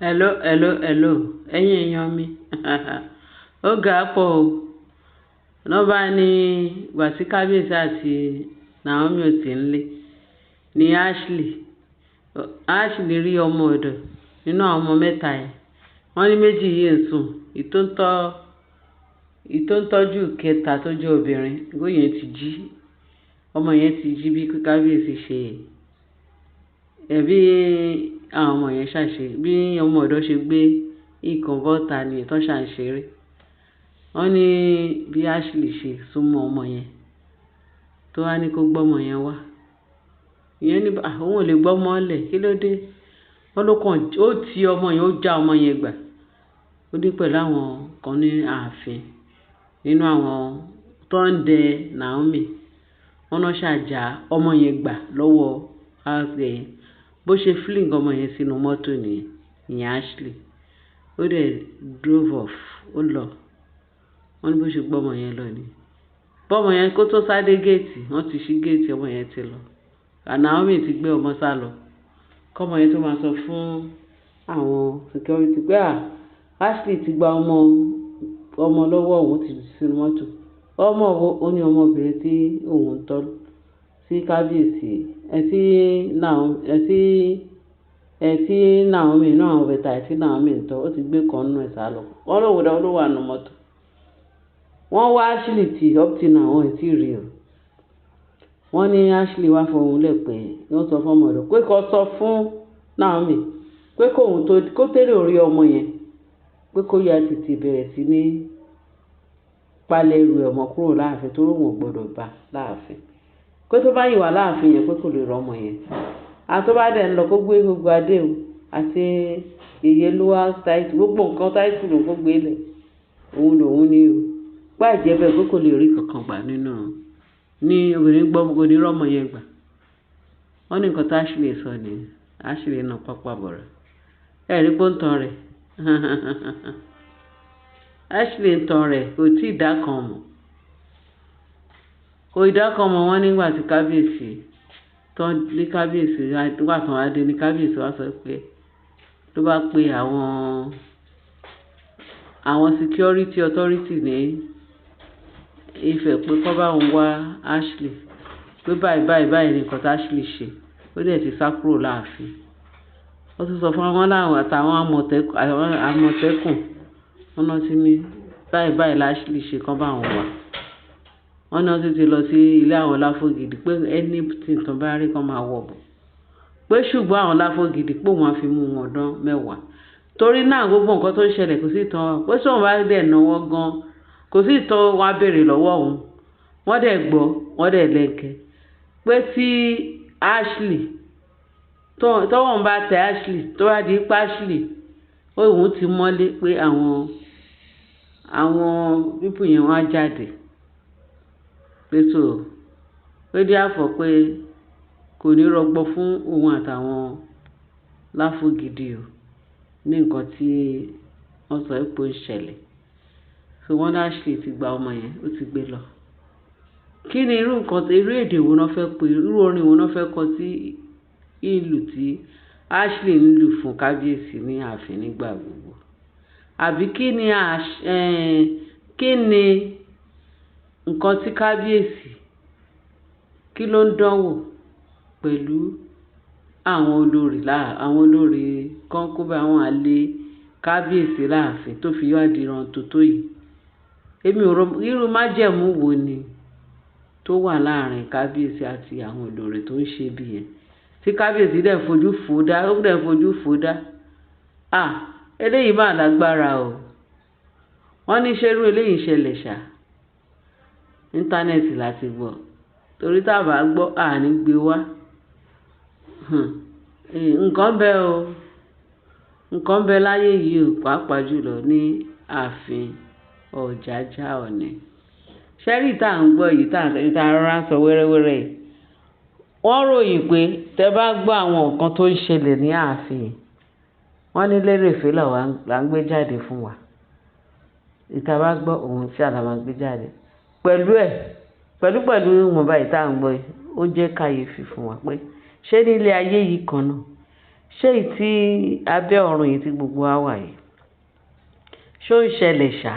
Hello, hello, hello. Ẹ̀yin èèyàn mi. Ó ga pọ̀ o. Wọ́n bá ní ìgbà tí Kábíyèsí àti Naomi ò sí nílé ní Ashley rí ọmọ ọ̀dọ̀ nínú àwọn ọmọ mẹ́ta ẹ̀. Wọ́n ní méjì yìí ń sùn. Ìtò ń tọ́jú kẹta tó jẹ́ obìnrin. Ìgbó yẹn ti jí. Ọmọ yẹn ti jí bí Kábíyèsí ṣe ẹ̀bí àwọn ọmọ yẹn ṣàṣe bí ọmọ ọ̀dọ̀ ṣe gbé nǹkan bọ́ta ni ìtàn ṣàǹṣeré. Wọ́n ní bí Ashley ṣe súnmọ́ ọmọ yẹn tó wá ní kó gbọ́mọ yẹn wá. Ìyẹn ní òun ò lè gbọ́mọ lẹ̀, kí ló dé? Wọ́n ló kàn ó ti ọmọ yẹn, ó já ọmọ yẹn gbà. Ó ní pẹ̀lú àwọn kan ní ààfin nínú àwọn tó ń dẹ Naomi. Wọ́n náà ṣàjà ọmọ yẹn gbà lọ́wọ́ àgbẹ̀ yẹn. Bó ṣe fling ọmọ yẹn sínú mọ́tò nìyẹn, ìyẹn Ashley. Ó dẹ̀ drove off, ó lọ. Wọ́n ní bó ṣe gbọ́ ọmọ yẹn lọ ni. Bọ́mọ yẹn kó tó sáré géètì, wọ́n ti ṣí géètì, ọmọ yẹn ti lọ. Naomi ti gbé ọmọ sá lọ. Kọ́mọ yẹn tó máa sọ fún àwọn security pé Ashley ti gba ọmọ lọ́wọ́ òun, ti jù sínú mọ́tò. Ọmọ wo? Ó ní ọmọbìnrin tí òun tọ́ sí Kábíyèsí tí Naomi náà àwọn bẹ̀tà tí Naomi ń tọ́. Ó ti gbé kan nínú ẹ̀ sá lọ. Wọ́n ló wà nínú mọ́tò. Wọ́n wá Ashley tí up till now wọ́n ti rí o. Wọ́n ní Ashley wá fohùn lẹ̀ pé wọ́n sọ fún ọmọ rẹ̀ pé kó sọ fún Naomi pé kó tẹ́lẹ̀ orí ọmọ yẹn pé kó yá tètè bẹ̀rẹ̀ sí ní palẹ̀ ẹrù ọmọ kúrò láàfin tó lóun ò gbọ́dọ̀ bá láàfin. Pé tó bá yìí wà láàfin yẹn pé kò lè rọmọ yẹn. Àtọ́bá dẹ̀ ń lọ kó gbé gbogbo adé o àti iye lówá táìtì gbogbo nǹkan táìtì ló kó gbé lẹ̀. Òun lòun ní o. Pá ìjẹ́bẹ̀ pé kò lè rí kankan gbà nínú ní obìnrin gbọ́ kò ní rọ́mọ yẹn gbà. Wọ́n ní nǹkan tí Ashley sọ ni Ashley náà pápá bọ̀rọ̀. Ẹ̀rí pé ó ń tan rẹ̀. Ashley ń tan rẹ̀ kò tí ì dá kan mọ̀. Kò ì dá kan mọ̀ wọ́n nígbà tí Kábíyèsí ní Kábíyèsí nígbà tí wọ́n á dé ní Kábíyèsí wá sọ pé ló bá pe àwọn security authority ní Ifẹ̀ pé kó bá òun wá Ashley pé báyìí nǹkan tí Ashley ṣe ó dẹ̀ ti sá kúrò láàfin. Ó tún sọ fún wọn láwọn àtàwọn àmọ̀tẹ́kùn wọn náà ti ní báyìí Ashley ṣe kó bá òun wá. Wọ́n náà ti lọ sí ilé àwọn Láfógìdì pé anything tó bá rí kan máa wọ̀ bọ̀. Pé ṣùgbọ́n àwọn Láfógìdì pé wọ́n á fi mú wọn dán 10. Torí náà gbogbo nǹkan tó ń ṣẹlẹ̀ kò sí ìtàn pé sóun bá dẹ̀ náwó gan kò sí ìtàn wọn á béèrè lọ́wọ́ òun. Wọ́n dẹ̀ gbọ́, wọ́n dẹ̀ lẹ́kẹ̀ẹ́. Pé tí Ashley tọ́wọ́n bá tẹ Ashley tó bá di pa Ashley òun ti mọ́lé pé àwọn pípù yẹn wọ́n á jáde. Pé dí àfọ̀ pé kò ní rọgbọ fún òun àtàwọn Láfógìdì o ní nǹkan tí wọ́n sọ pé ó ń ṣẹlẹ̀. So wọ́n ní Ashley ti gba ọmọ yẹn, ó ti gbé lọ. Kí ni irú èdè wo náà fẹ́ pè, irú orin wo náà fẹ́ kọ sí ìlù tí Ashley ń lù fún Kábíyèsí ní ààfin nígbà gbogbo? Àbí kí ni nǹkan tí Kábíyèsí kí ló ń dánwò pẹ̀lú àwọn olórí kan kó bá àwọn àlè Kábíyèsí láàfin tó fi wá di ìran tó yìí? Èmi ò rò irú májẹ̀mú wo ni tó wà láàrin Kábíyèsí àti àwọn olórí tó ń ṣe bí yẹn tí Kábíyèsí dẹ̀ fojú fò dá. Eléyìí máa lágbára o. Wọ́n ní ṣé irú eléyìí ṣẹlẹ̀ ṣá. Íńtánẹ́ẹ̀tì láti gbọ́. Torí tá a bá gbọ́ àní gbé wá. Nǹkan bẹ o. Nǹkan bẹ láyé yìí o pàápàá jùlọ ní ààfin Ọ̀jájá Ọ̀ọ̀ni. Ṣẹ́rí tá à ń gbọ́ yìí tá a rọra sọ wẹ́rẹ́wẹ́rẹ́ yìí. Wọ́n ròyìn pé tẹ bá gbọ́ àwọn nǹkan tó ń ṣẹlẹ̀ ní ààfin wọ́n ní lérèfé là ń gbé jáde fún wa. Ìta bá gbọ́ ohun tí àlà máa gbé jáde. Pẹ̀lú ìwọ̀nba ìta à ń gbọ́ yìí ó jẹ́ kàyéfì fún wa pé ṣé ní ilé ayé yìí kan náà ṣé ìtí abẹ́ ọ̀run yìí tí gbogbo wa wà yìí ṣó ń ṣẹlẹ̀ ṣá?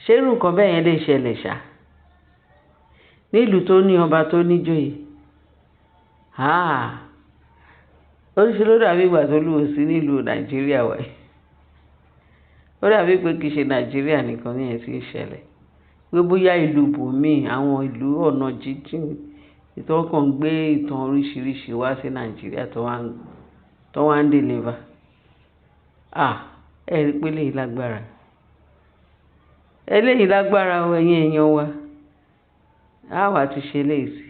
ṣé irú nǹkan bẹ́ẹ̀ yẹn lè ṣẹlẹ̀ ṣá nílùú tó ní ọba tó níjòyè? oríṣi ló dàbí ìgbà tó lù ú sí nílùú Nàìjíríà wa yìí. Ó dàbí pé kì í ṣe Nàìjíríà nìkan ní ẹ̀ tí ń ṣẹlẹ̀, pé bóyá ìlú bòmíì, àwọn ìlú ọ̀nà jíjìn ìtàn kan gbé ìtàn oríṣiríṣi wá sí Nàìjíríà tó wá ń deliver. Ẹ rí pé eléyìí lágbára, ẹ̀yin èèyàn wa. Wá ti ṣe eléyìí sí.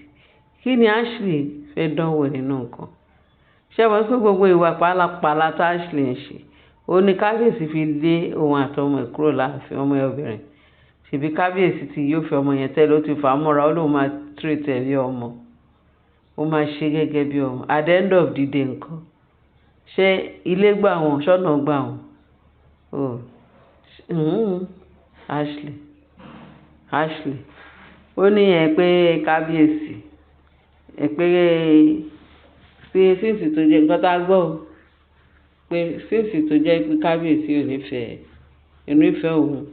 Kí ni Ashley fẹ́ dánwò nínú nǹkan? Ṣé wọ́n pé gbogbo ìwà pálapàla tó Ashley ń ṣe ó ní kábíyèsí fi lé òun àtọmọ ẹ̀ kúrò láàfin, ọmọ ẹ̀ obìnrin? Ṣèbí kábíyèsí tí yóò fi ọmọ yẹn tẹ́lẹ̀, ó ti fà á mọ́ra, ó lóun máa treat ẹ̀ bí ọmọ, ó máa ṣe gẹ́gẹ́ bí ọmọ. At the end of the day nǹkan, ṣé ilé gbà wọ́n, ṣọ́nà gbà wọ́n? Ashley ó ní ẹ pé kábíyèsí ẹ pé sínsì tó jẹ́ nǹkan tá a gbọ́ pé sínsì tó jẹ́ pé kábíyèsí ò nífẹ̀ẹ́ òun,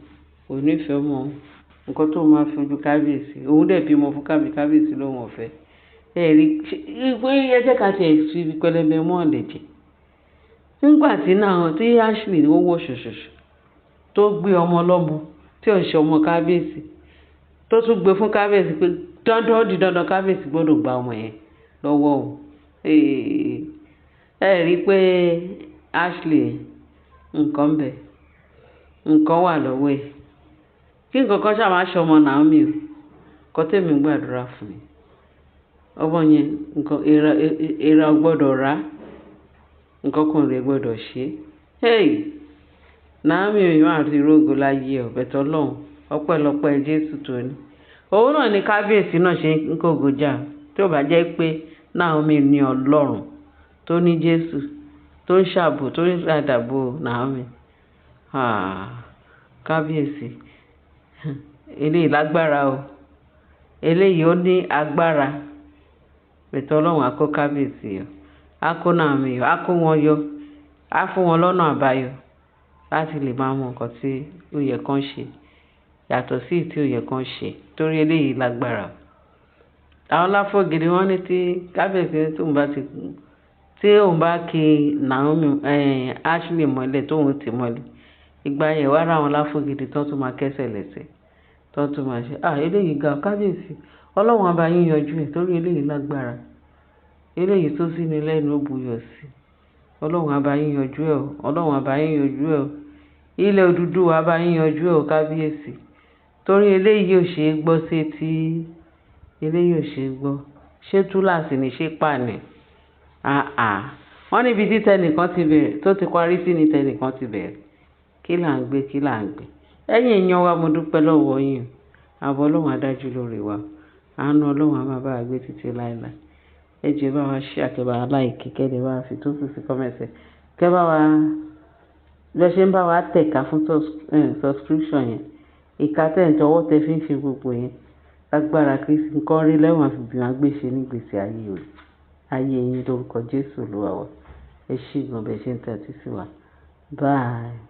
ò nífẹ̀ẹ́ ọmọ nǹkan tó máa fi ojú kábíyèsí, òun dẹ̀ bímọ fún kábíyèsí lóun ọ̀fẹ́. Ẹ rí pé ẹ jẹ́ ká tiẹ̀ fi pẹlẹbẹ mọ́ ọ̀lẹ̀jẹ̀. Nígbà tí Ashley ó wọ̀ ṣoṣoṣo tó gbé ọmọ ọlọ́mọ tí ò ń ṣe ọmọ kábíyèsí, tó tún gbé fún kábíyèsí pé dandan kábíyèsí gbọ́dọ̀ gba ọmọ yẹn lọ́wọ́ o. Ẹ rí pé Ashley nǹkan wà lọ́wọ́ ẹ̀. Kí nǹkan kan ṣáà máa ṣọmọ Naomi o, kọ́ tèmi gbàdúrà fún mi. Ọmọ yẹn nǹkan èèrà gbọ́dọ̀ rà, nǹkan kan rẹ̀ gbọ́dọ̀ ṣe. Naomi ò máa ti rógo láyé ọ̀bẹ̀tọ̀ lọ́hùn ọpẹ́lọpẹ́ Jésù tó ní. Òun náà ni kábíyèsí náà ṣe ń kógojá, tí ó bá jẹ́ pé Naomi ní Ọlọ́run tó ní Jésù tó ń ṣàbò tó ń ṣàdàbò Naomi. Kábíyèsí eléyìí lágbára o, eléyìí ó ní agbára. Bẹ̀tọ̀ Ọlọ́run á kó kábíyèsí yọ, á kó Naomi yọ, á kó wọn yọ, á fún wọn lọ́nà àbáyọ láti lè máa mọ nǹkan tí ó yẹ kán ṣe yàtọ̀ sí tí ó yẹ kán ṣe, torí eléyìí lágbára. Àwọn láfọ̀gìrì wọn ní tí kábíyèsí tí òun bá kí Naomi Ashley mọ́lẹ̀ tóun ti mọ́lẹ̀, ìgbà yẹn wá ra àwọn láfọ̀gìrì tó tún máa kẹ́sẹ̀ lẹ́sẹ̀ tó tún máa ṣe eléyìí ga kábíyèsí. Ọlọ́run á bá yín yanjú ẹ̀, torí eléyìí lágbára, eléyìí tó sí ni lẹ́nu ó buyọ̀ sí. Ọlọ́run á bá yín yanjú ẹ̀ o, Ọlọ́run á bá yín yanjú ẹ̀ o, ilẹ̀ Odùduwà á bá yín yanjú ẹ̀ o kábíyèsí, torí eléyìí ò ṣe é gbọ́ sétí, eléyìí ò ṣe é gbọ́. Ṣé túláàsì ni, ṣé pàní? Wọ́n níbi tí tẹnìkan ti bẹ̀rẹ̀ tó ti parí sí ni tẹnìkan ti bẹ̀rẹ̀. Kí là ń gbé? Ẹ̀yin èèyàn wa, mo dúpẹ́ lọ́wọ́ yín. Ààbò Ọlọ́run á dájú lórí wa, àánú Ọlọ́run á máa bá wa gbé títí láéláé. Ẹ jẹ́ bá wa share, kẹ́ bá wa like, kẹ́ lè bá wa fi tó sí comment, kẹ́ bá wa bẹ́ẹ̀ ṣe ń bá wa tẹ̀ka fún subscription yẹn, ìka tẹ̀ǹtẹ̀ ọwọ́ tẹ fi ń fi gbogbo yẹn lágbára Kristi, nǹkan rí lẹ́wọ̀n àfi bí wọ́n gbé ṣe nígbèsè ayé yín lórúkọ Jésù Olúwa wa. Ẹ ṣé gan bẹ́ẹ̀ ṣe ń tẹ́tí sí wa. Bye.